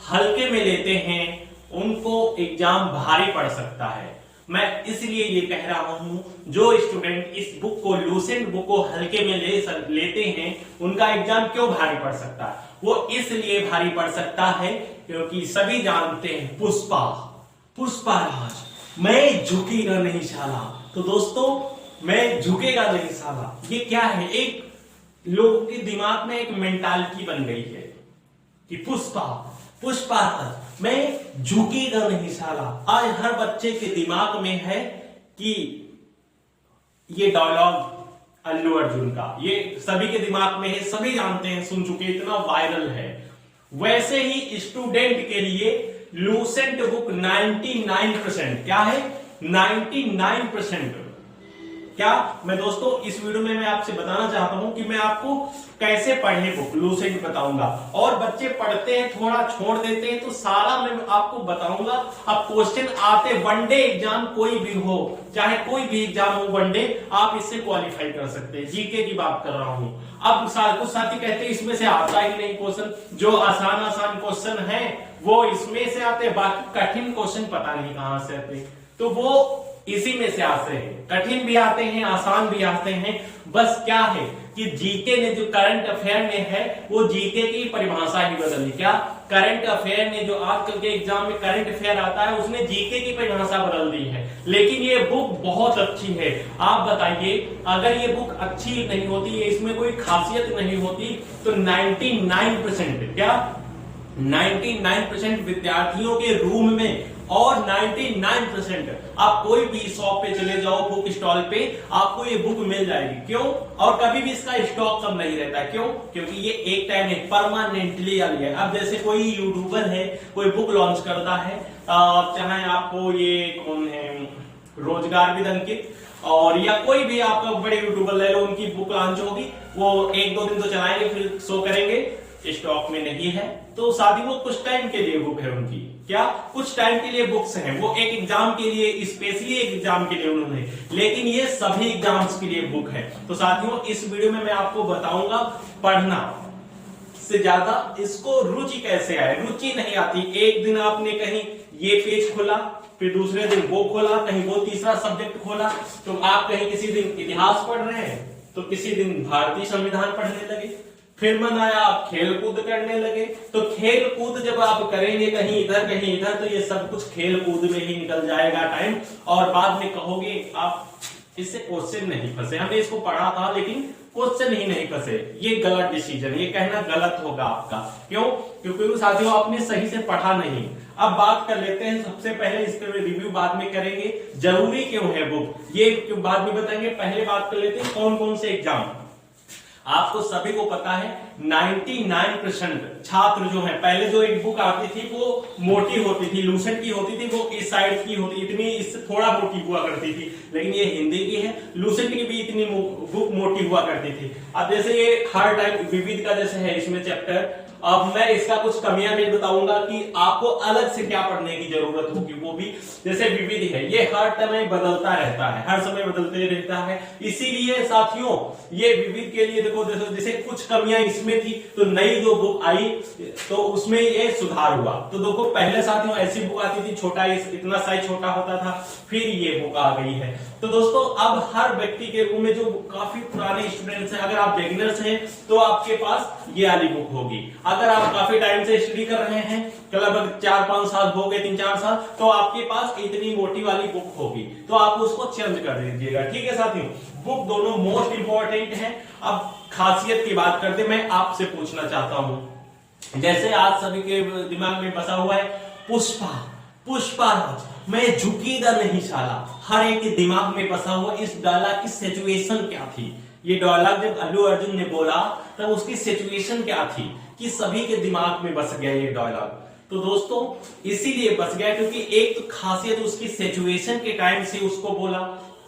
हल्के में लेते हैं उनको एग्जाम भारी पड़ सकता है। मैं इसलिए ये कह रहा हूं, जो स्टूडेंट इस बुक को, लूसेंट बुक को हल्के में लेते हैं उनका एग्जाम क्यों भारी पड़ सकता है? वो इसलिए भारी पड़ सकता है क्योंकि सभी जानते हैं पुष्पा, पुष्पा राज, मैं झुकेगा नहीं साला। तो दोस्तों, मैं झुकेगा नहीं साला, ये क्या है? एक लोगों के दिमाग में एक मेंटालिटी बन गई है कि पुष्पा, पुष्पा राज, मैं झुकेगा नहीं साला। आज हर बच्चे के दिमाग में है कि ये डायलॉग अल्लू अर्जुन का, ये सभी के दिमाग में है, सभी जानते हैं, सुन चुके, इतना वायरल है। वैसे ही स्टूडेंट के लिए लूसेंट बुक 99% क्या है? 99% क्या? मैं दोस्तों इस वीडियो में मैं आपसे बताना चाहता हूं कि मैं आपको कैसे पढ़े बुक लूसेंट बताऊंगा। और बच्चे पढ़ते हैं, थोड़ा छोड़ देते हैं, तो सारा मैं आपको बताऊंगा। अब क्वेश्चन आते, वनडे एग्जाम कोई भी हो, चाहे कोई भी एग्जाम हो वनडे, आप इससे क्वालिफाई कर सकते हैं। जीके की बात कर रहा हूं। अब कुछ साथी कहते हैं इसमें से आता ही नहीं क्वेश्चन, जो आसान आसान क्वेश्चन है वो इसमें से आते, बाकी कठिन क्वेश्चन पता नहीं कहां से आते, तो वो इसी में से आते हैं। कठिन भी आते हैं, आसान भी आते हैं। बस क्या है कि जीके ने जो करंट अफेयर में है, वो जीके की परिभाषा ही बदली। क्या? करंट अफेयर ने, जो आजकल के एग्जाम में करंट अफेयर आता है, उसने जीके की परिभाषा बदल दी है। लेकिन ये बुक बहुत अच्छी है। आप बताइए, अगर ये बुक अच्छी नहीं होती, इसमें कोई खासियत नहीं होती, तो 99% क्या 99% विद्यार्थियों के रूम में, और 99% आप कोई भी शॉप पे चले जाओ, बुक स्टॉल पे, आपको ये बुक मिल जाएगी। क्यों? और कभी भी इसका स्टॉक कम नहीं रहता। क्यों? क्योंकि ये एक टाइम में परमानेंटली आ लिया। अब जैसे कोई यूट्यूबर है, कोई बुक लॉन्च करता है, चाहे आपको ये कौन है, रोजगार विद अंकित, और या कोई भी आपका बड़े यूट्यूबर ले लो, उनकी बुक लॉन्च होगी, वो 1-2 दिन तो चलाएंगे, फिर शो करेंगे स्टॉक में नहीं है। तो साथ ही वो कुछ टाइम के लिए बुक है उनकी, क्या कुछ टाइम के लिए बुक्स हैं, वो एक एग्जाम के लिए, स्पेशली एक एग्जाम के लिए उन्होंने, लेकिन ये सभी एग्जाम्स के लिए बुक है। तो साथियों, इस वीडियो में मैं आपको बताऊंगा पढ़ना से ज्यादा इसको रुचि कैसे आए। रुचि नहीं आती, एक दिन आपने कहीं ये पेज खोला, फिर दूसरे दिन वो खोला, कहीं वो तीसरा सब्जेक्ट खोला, तो आप कहीं किसी दिन इतिहास पढ़ रहे हैं, तो किसी दिन भारतीय संविधान पढ़ने लगे, फिर मन आया आप खेल कूद करने लगे। तो खेल कूद जब आप करेंगे कहीं इधर, तो ये सब कुछ खेल कूद में ही निकल जाएगा टाइम, और बाद में कहोगे आप इससे क्वेश्चन नहीं फंसे, हमने इसको पढ़ा था लेकिन क्वेश्चन ही नहीं फंसे। ये गलत डिसीजन, ये कहना गलत होगा आपका। क्यों? क्योंकि साथियों आपने सही से पढ़ा नहीं। अब बात कर लेते हैं, सबसे पहले इस पर रिव्यू बाद में करेंगे, जरूरी क्यों है बुक, ये क्यों बाद में बताएंगे। पहले बात कर लेते हैं कौन कौन से एग्जाम। आपको सभी को पता है 99% छात्र जो है, पहले जो एक बुक आती थी वो मोटी होती थी, लूसेंट की होती थी, वो इस साइड की होती, इतनी इससे थोड़ा मोटी हुआ करती थी। लेकिन ये हिंदी की है, लूसेंट की भी इतनी बुक मोटी हुआ करती थी। अब जैसे ये हर टाइप विविध का जैसे है इसमें चैप्टर, अब मैं इसका कुछ कमियां भी बताऊंगा कि आपको अलग से क्या पढ़ने की जरूरत होगी। वो भी जैसे विविध है, ये हर समय बदलता रहता है, हर समय बदलते रहता है। इसीलिए साथियों ये विविध के लिए देखो, जैसे कुछ कमियां इसमें थी, तो नई जो बुक आई तो उसमें ये सुधार हुआ। तो देखो पहले साथियों ऐसी बुक आती थी, छोटा इतना साइज छोटा होता था, फिर ये बुक आ गई है। तो दोस्तों अब हर व्यक्ति के रूम में, जो काफी पुराने स्टूडेंट्स हैं, अगर आप बिगिनर्स हैं तो आपके पास ये वाली बुक होगी। अगर आप काफी टाइम से स्टडी कर रहे हैं, लगभग 4-5 साल हो गए, 3-4 साल, तो आपके पास इतनी मोटी वाली बुक होगी, तो आप उसको चेंज कर दीजिएगा। ठीक है साथियों, बुक दोनों मोस्ट इंपॉर्टेंट है। अब खासियत की बात करते, मैं आपसे पूछना चाहता हूं, जैसे आज सभी के दिमाग में बसा हुआ है पुष्पा, पुष्पा राज, मैं झुकेगा नहीं साला, हर एक के दिमाग में बसा हुआ। इस डायलॉग की सिचुएशन क्या थी? ये डायलॉग जब अल्लू अर्जुन ने बोला तब उसकी सिचुएशन क्या थी कि सभी के दिमाग में बस गया ये डायलॉग। तो दोस्तों इसीलिए बस गया क्योंकि एक तो खासियत उसकी सिचुएशन के टाइम से उसको बोला।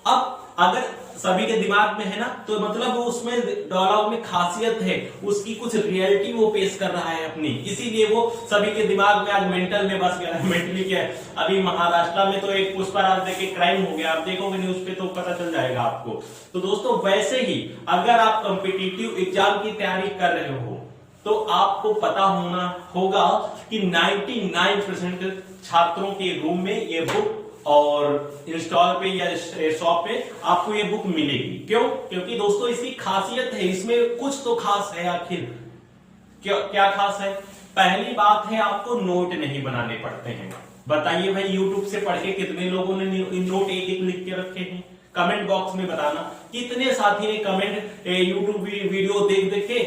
अब अगर सभी के दिमाग में है ना, तो मतलब वो उसमें डायलॉग में खासियत है, उसकी कुछ रियलिटी वो पेश कर रहा है अपनी, इसीलिए वो सभी के दिमाग में आज मेंटल में बस गया है। मेंटली क्या है, अभी महाराष्ट्र में तो एक पुष्पराज देके क्राइम हो गया, आप देखोगे न्यूज पे तो पता चल जाएगा आपको। तो दोस्तों वैसे ही अगर आप कॉम्पिटिटिव एग्जाम की तैयारी कर रहे हो, तो आपको पता होना होगा कि 99% छात्रों के रूम में ये बुक और इंस्टॉल पे या शॉप पे आपको ये बुक मिलेगी। क्यों? क्योंकि दोस्तों इसकी खासियत है, इसमें कुछ तो खास है। आखिर क्या खास है? पहली बात है, आपको नोट नहीं बनाने पड़ते हैं। बताइए भाई, यूट्यूब से पढ़ के कितने लोगों ने नोट एक एक लिख के रखे हैं? कमेंट बॉक्स में बताना, कितने साथी ने कमेंट यूट्यूब वीडियो देख देख के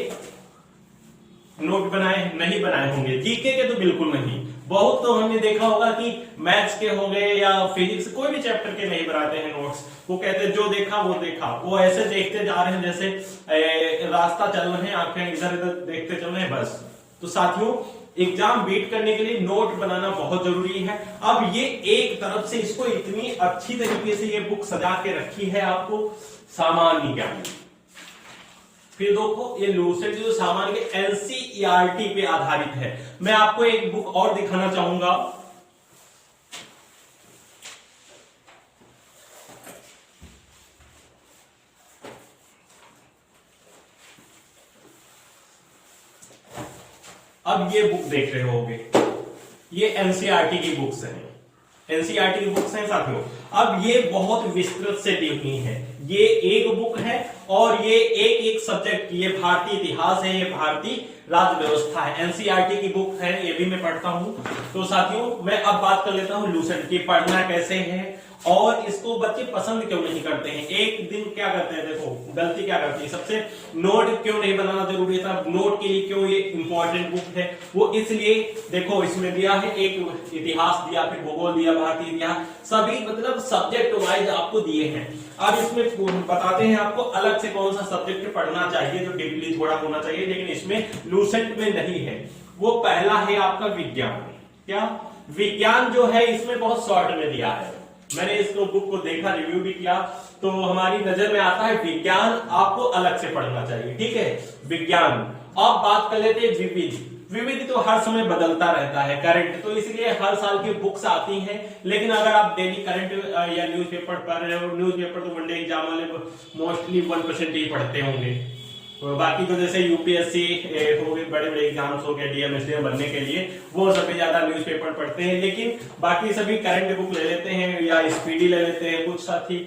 नोट बनाए? नहीं बनाए होंगे। जीके के तो बिल्कुल नहीं। बहुत तो हमने देखा होगा कि मैथ्स के हो गए या फिजिक्स, कोई भी चैप्टर के नहीं बनाते हैं नोट्स। वो कहते हैं जो देखा वो देखा, वो ऐसे देखते जा रहे हैं जैसे रास्ता चल रहे हैं, आंखें इधर इधर देखते चल रहे हैं बस। तो साथियों, एग्जाम बीट करने के लिए नोट बनाना बहुत जरूरी है। अब ये एक तरफ से इसको इतनी अच्छी तरीके से ये बुक सजा के रखी है आपको सामान्य ज्ञान। फिर देखो, ये लूसेंट जो सामान्य के एनसीईआरटी पे आधारित है। मैं आपको एक बुक और दिखाना चाहूंगा। अब ये बुक देख रहे होगे, ये एनसीईआरटी की बुक्स हैं। एनसीईआरटी की बुक्स हैं साथियों। अब ये बहुत विस्तृत से दी हुई है। ये एक बुक है और ये एक एक सब्जेक्ट, ये भारतीय इतिहास है, ये भारतीय राज्य व्यवस्था है। एनसीईआरटी की बुक है, ये भी मैं पढ़ता हूं। तो साथियों, मैं अब बात कर लेता हूं लूसेंट की, पढ़ना कैसे है और इसको बच्चे पसंद क्यों नहीं करते हैं। एक दिन क्या करते हैं, देखो गलती क्या करती है सबसे, नोट क्यों नहीं बनाना जरूरी था, नोट के लिए क्यों ये इंपॉर्टेंट बुक है। वो इसलिए, देखो इसमें दिया है, एक इतिहास दिया, फिर भूगोल दिया, भारतीय इतिहास, सभी मतलब सब्जेक्ट वाइज आपको दिए हैं। अब इसमें बताते हैं आपको अलग से कौन सा सब्जेक्ट पढ़ना चाहिए, जो डीपली थोड़ा होना चाहिए, लेकिन इसमें लूसेंट में नहीं है। वो पहला है आपका विज्ञान। क्या? विज्ञान जो है इसमें बहुत शॉर्ट में दिया है। मैंने इसको बुक को देखा, रिव्यू भी किया, तो हमारी नजर में आता है विज्ञान आपको अलग से पढ़ना चाहिए। ठीक है, विज्ञान। अब बात कर लेते हैं विविध। विविध तो हर समय बदलता रहता है, करंट, तो इसलिए हर साल की बुक्स आती हैं। लेकिन अगर आप डेली करंट या न्यूज़पेपर पढ़ रहे हो, न्यूज़पेपर तो वनडे एग्जाम वाले मोस्टली 1% ही पढ़ते होंगे। तो बाकी तो जैसे यूपीएससी हो गए, बड़े बड़े एग्जाम्स हो गए, डीएमएसडीएम बनने के लिए, वो सभी ज्यादा न्यूज़पेपर पढ़ते हैं। लेकिन बाकी सभी करंट बुक ले लेते हैं या स्पीडी ले लेते हैं कुछ साथी।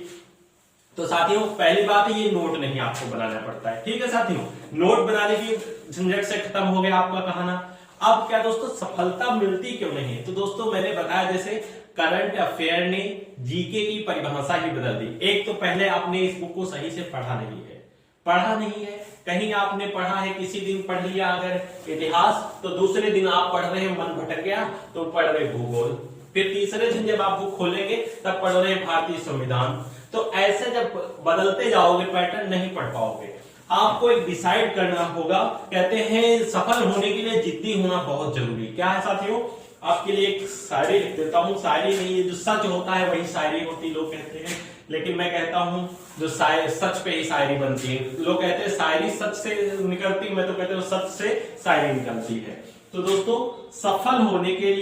तो साथियों, पहली बात है, ये नोट नहीं आपको बनाना पड़ता है। ठीक है साथियों, नोट बनाने की झंझट से खत्म हो गया आपका कहाना। अब क्या दोस्तों, सफलता मिलती क्यों नहीं है? तो दोस्तों मैंने बताया, जैसे करंट अफेयर ने जीके की परिभाषा ही बदल दी। एक तो पहले आपने इस बुक को सही से पढ़ा नहीं है, कहीं आपने पढ़ा है, किसी दिन पढ़ लिया अगर इतिहास, तो दूसरे दिन आप पढ़ रहे हैं, मन भटक गया तो पढ़ रहे भूगोल, फिर तीसरे दिन जब आप बुक खोलेंगे तब पढ़ रहे भारतीय संविधान। तो ऐसे जब बदलते जाओगे पैटर्न, नहीं पढ़ पाओगे। आपको एक डिसाइड करना होगा। कहते हैं सफल होने के लिए जिद्दी होना बहुत जरूरी। क्या है साथियों, आपके लिए एक शायरी लिख देता हूं। शायरी नहीं, जो सच होता है वही शायरी होती, लोग कहते हैं, लेकिन मैं कहता हूं जो सच पे ही शायरी बनती है। लोग कहते हैं शायरी सच से निकलती, मैं तो कहता हूं सच से शायरी निकलती है। तो दोस्तों, सफल होने के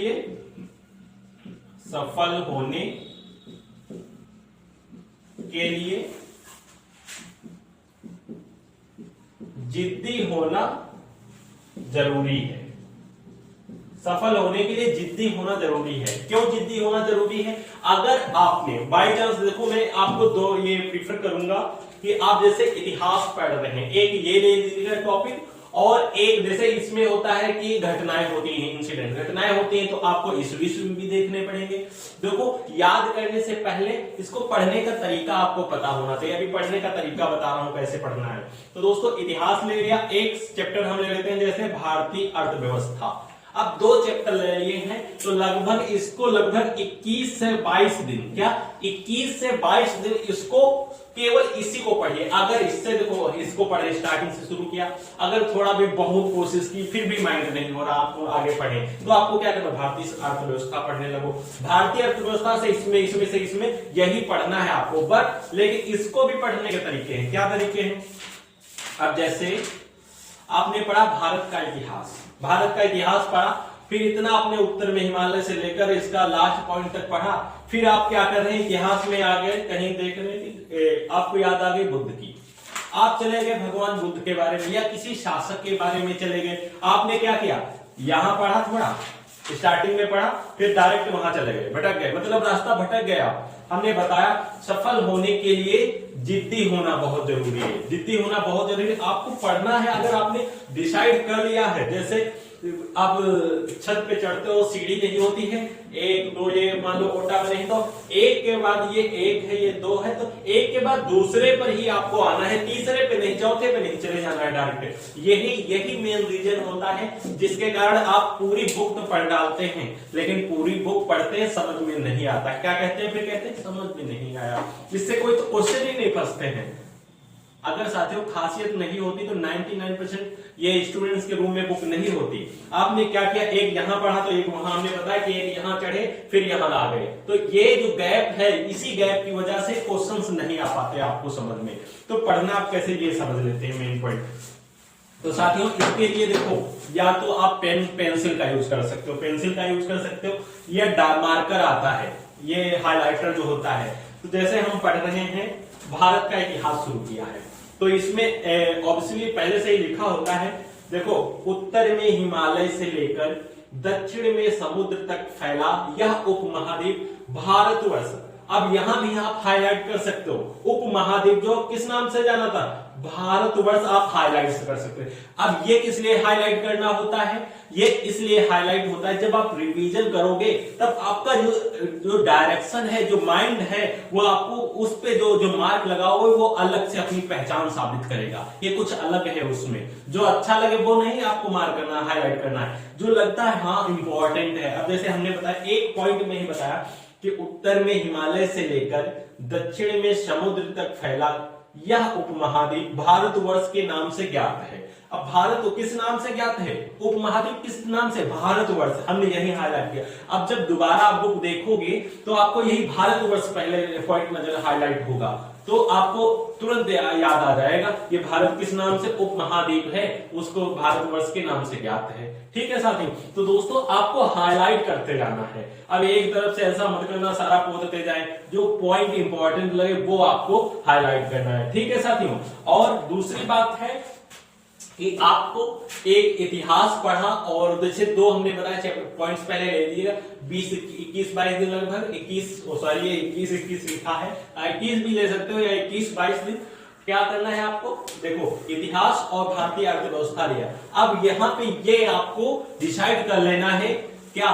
लिए जिद्दी होना जरूरी है। सफल होने के लिए जिद्दी होना जरूरी है। क्यों जिद्दी होना जरूरी है? अगर आपने बाई चांस, देखो मैं आपको दो ये प्रीफर करूंगा कि आप जैसे इतिहास पढ़ रहे हैं, एक ये ले लीजिएगा टॉपिक, और एक जैसे इसमें होता है कि घटनाएं होती हैं, इंसिडेंट घटनाएं होती हैं, तो आपको ईस्वी भी देखने पड़ेंगे। देखो, याद करने से पहले इसको पढ़ने का तरीका आपको पता होना चाहिए। अभी पढ़ने का तरीका बता रहा हूं कैसे पढ़ना है। तो दोस्तों, इतिहास ले लिया, एक चैप्टर हम ले लेते हैं जैसे भारतीय अर्थव्यवस्था। अब 2 चैप्टर ले लिए हैं, तो लगभग इसको 21 से 22 दिन, क्या 21 से 22 दिन इसको केवल इसी को पढ़िए। अगर इससे, देखो इसको पढ़े, स्टार्टिंग से शुरू किया, अगर थोड़ा भी बहुत कोशिश की फिर भी माइंड नहीं हो रहा, आपको आगे पढ़े, तो आपको क्या करना, भारतीय अर्थव्यवस्था पढ़ने लगो। भारतीय अर्थव्यवस्था से इसमें यही पढ़ना है आपको, बट लेकिन इसको भी पढ़ने के तरीके हैं। क्या तरीके हैं? अब जैसे आपने पढ़ा भारत का इतिहास पढ़ा, फिर इतना आपने उत्तर में हिमालय से लेकर इसका लास्ट पॉइंट तक पढ़ा, फिर आप क्या कर रहे हैं, इतिहास में आ गए, कहीं देख रहे हैं आपको याद आ गई बुद्ध की। आप चले गए भगवान बुद्ध के बारे में या किसी शासक के बारे में चले गए, आपने क्या किया, यहां पढ़ा थोड़ा, स्टार्टिंग में पढ़ा, फिर डायरेक्ट वहां चले गए, भटक गए, मतलब रास्ता भटक गया। हमने बताया सफल होने के लिए जिद्दी होना बहुत जरूरी है, जिद्दी होना बहुत जरूरी है। आपको पढ़ना है, अगर आपने डिसाइड कर लिया है, जैसे आप छत पे चढ़ते हो, सीढ़ी नहीं होती है, एक दो, ये मान लो ओटा में नहीं, तो एक के बाद ये एक है, ये दो है, तो एक के बाद दूसरे पर ही आपको आना है, तीसरे पे नहीं, चौथे पे नहीं चले जाना है डायरेक्ट। यही मेन रीजन होता है जिसके कारण आप पूरी बुक तो पढ़ डालते हैं, लेकिन पूरी बुक पढ़ते हैं समझ में नहीं आता। क्या कहते हैं फिर, कहते हैं समझ में नहीं आया, इससे कोई तो क्वेश्चन ही नहीं फंसते हैं। अगर साथियों खासियत नहीं होती तो 99% ये स्टूडेंट्स के रूम में बुक नहीं होती। आपने क्या किया, एक यहां पढ़ा तो एक वहां, हमने बताया कि एक यहां चढ़े फिर यहां आ गए, तो ये जो गैप है, इसी गैप की वजह से क्वेश्चंस नहीं आ पाते आपको समझ में। तो पढ़ना आप कैसे ये समझ लेते हैं मेन पॉइंट। तो साथियों इसके लिए देखो, या तो आप पेंसिल का यूज कर सकते हो, पेंसिल का यूज कर सकते हो, या मार्कर आता है, ये हाइलाइटर जो होता है। तो जैसे हम पढ़ रहे हैं भारत का इतिहास शुरू किया है, तो इसमें ऑब्वियसली पहले से ही लिखा होता है, देखो उत्तर में हिमालय से लेकर दक्षिण में समुद्र तक फैला यह उपमहाद्वीप भारतवर्ष। अब यहां भी आप हाईलाइट कर सकते हो, उपमहाद्वीप जो किस नाम से जाना था, भारतवर्ष, आप हाईलाइट कर सकते हो। अब ये किस लिए हाईलाइट करना होता है, ये इसलिए हाईलाइट होता है जब आप रिवीजन करोगे तब आपका जो डायरेक्शन है, जो माइंड है, वो आपको उस पे जो मार्क लगाओगे वो अलग से अपनी पहचान साबित करेगा। ये कुछ अलग है, उसमें जो अच्छा लगे वो नहीं आपको मार्क करना, हाईलाइट करना है, जो लगता है हाँ इंपॉर्टेंट है। अब जैसे हमने बताया, एक पॉइंट में ही बताया कि उत्तर में हिमालय से लेकर दक्षिण में समुद्र तक फैला यह उपमहाद्वीप भारतवर्ष के नाम से ज्ञात है। अब भारत तो किस नाम से ज्ञात है, उपमहाद्वीप किस नाम से, भारतवर्ष, हमने यही हाईलाइट किया। अब जब दोबारा आप बुक देखोगे तो आपको यही भारतवर्ष पहले पॉइंट नजर हाईलाइट होगा, तो आपको तुरंत याद आ जाएगा ये भारत किस नाम से, उपमहाद्वीप है, उसको भारतवर्ष के नाम से ज्ञात है। ठीक है साथियों, तो दोस्तों आपको हाईलाइट करते जाना है। अब एक तरफ से ऐसा मत करना सारा पढ़ते जाए, जो पॉइंट इंपॉर्टेंट लगे वो आपको हाईलाइट करना है। ठीक है साथियों, और दूसरी बात है कि आपको एक इतिहास पढ़ा, और जैसे दो हमने बताया चैप्टर पॉइंट्स पहले ले लिएगा, 20-21-22 दिन लगभग, 21 लिखा है, 21 भी ले सकते हो या 21-22 दिन। क्या करना है आपको, देखो इतिहास और भारतीय अर्थव्यवस्था लिया। अब यहाँ पे ये आपको डिसाइड कर लेना है क्या,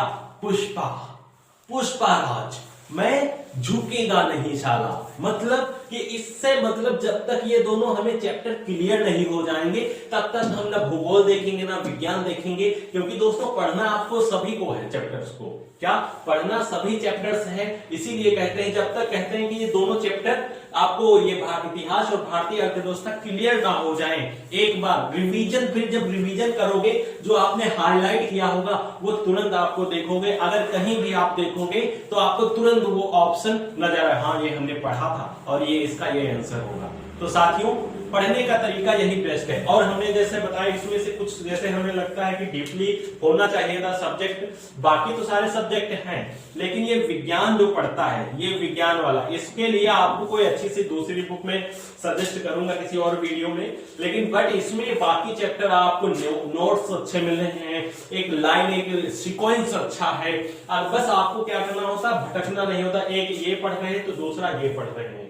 पुष्पा राज, मैं झुकेगा नहीं साला, मतलब कि इससे मतलब जब तक ये दोनों हमें चैप्टर क्लियर नहीं हो जाएंगे तब तक हम ना भूगोल देखेंगे ना विज्ञान देखेंगे, क्योंकि दोस्तों पढ़ना आपको सभी को है, चैप्टर्स को क्या पढ़ना सभी चैप्टर्स है। इसीलिए कहते हैं, जब तक कहते हैं कि ये दोनों चैप्टर आपको ये इतिहास और भारतीय अर्थव्यवस्था क्लियर ना हो जाए, एक बार रिवीजन, फिर जब रिवीजन करोगे जो आपने हाईलाइट किया होगा वो तुरंत आपको देखोगे, अगर कहीं भी आप देखोगे तो आपको तुरंत वो ऑप्शन नजर आए, हाँ ये हमने पढ़ा था और ये इसका ये आंसर होगा। तो साथियों पढ़ने का तरीका यही बेस्ट है। और हमने जैसे बताया इसमें से कुछ जैसे हमें लगता है कि डीपली होना चाहिए था सब्जेक्ट, बाकी तो सारे सब्जेक्ट हैं, लेकिन ये विज्ञान जो पढ़ता है, ये विज्ञान वाला, इसके लिए आपको कोई अच्छी सी दूसरी बुक में सजेस्ट करूंगा किसी और वीडियो में, लेकिन बट इसमें बाकी चैप्टर आपको नोट्स अच्छे मिल रहे हैं, एक लाइन, एक सीक्वेंस अच्छा है, और बस आपको क्या करना होता, भटकना नहीं होता। एक ये पढ़ रहे हैं तो दूसरा ये पढ़ रहे हैं,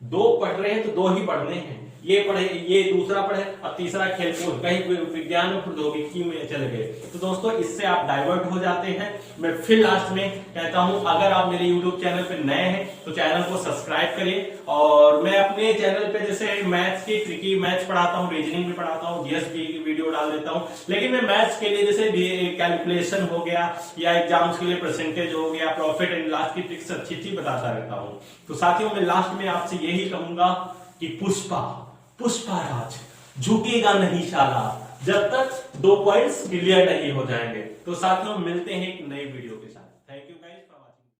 दो पढ़ रहे हैं तो दो ही पढ़ने हैं, ये पढ़े ये दूसरा पढ़े और तीसरा खेलकूद, कहीं विज्ञान में प्रौद्योगिकी में चले गए, तो दोस्तों इससे आप डाइवर्ट हो जाते हैं। मैं फिर लास्ट में कहता हूं, अगर आप मेरे YouTube चैनल पे नए हैं तो चैनल को सब्सक्राइब करिए, और मैं अपने चैनल पे जैसे मैथ्स की ट्रिकी मैथ्स पढ़ाता हूं, रीजनिंग भी पढ़ाता हूं, जीएस की वीडियो डाल देता हूं, लेकिन मैं मैथ्स के लिए जैसे कैलकुलेशन हो गया या एग्जाम्स के लिए परसेंटेज हो गया, प्रॉफिट एंड लॉस की ट्रिक्स अच्छी बताता रहता हूं। तो साथियों मैं लास्ट में आपसे यही कहूंगा कि पुष्पा राज झुकेगा नहीं साला, जब तक 2 पॉइंट्स क्लियर नहीं हो जाएंगे। तो साथियों मिलते हैं एक नई वीडियो के साथ।